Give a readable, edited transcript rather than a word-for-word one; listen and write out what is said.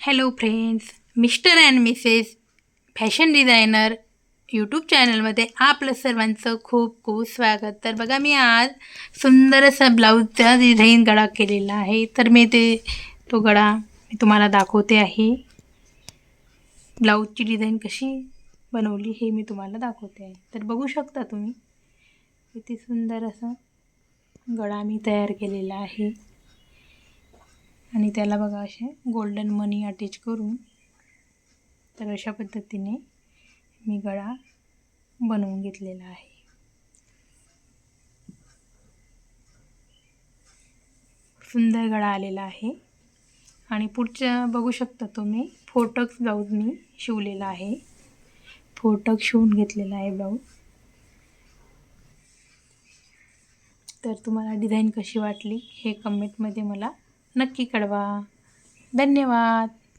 Hello friends, mister and Mrs fashion designer YouTube चॅनलमध्ये आपलं सर्वांचं खूप खूप स्वागत. तर बघा, मी आज सुंदर असा ब्लाऊजचा डिझाईन गळा केलेला आहे. तर तो गळा मी तुम्हाला दाखवते आहे. ब्लाऊजची डिझाईन कशी बनवली हे मी तुम्हाला दाखवते आहे. तर बघू शकता तुम्ही, किती सुंदर असा गळा मी तयार केलेला आहे. आणि त्याला बघा असे गोल्डन मनी अटॅच करून, तर अशा पद्धतीने मी गळा बनवून घेतलेला आहे. सुंदर गळा आलेला आहे. आणि पुढच्या बघू शकता तुम्ही, फोटक्स ब्लाऊज मी शिवलेला आहे. फोटक शिवून घेतलेला आहे ब्लाऊज. तर तुम्हाला डिझाईन कशी वाटली हे कमेंटमध्ये मला नक्की कळवा. धन्यवाद.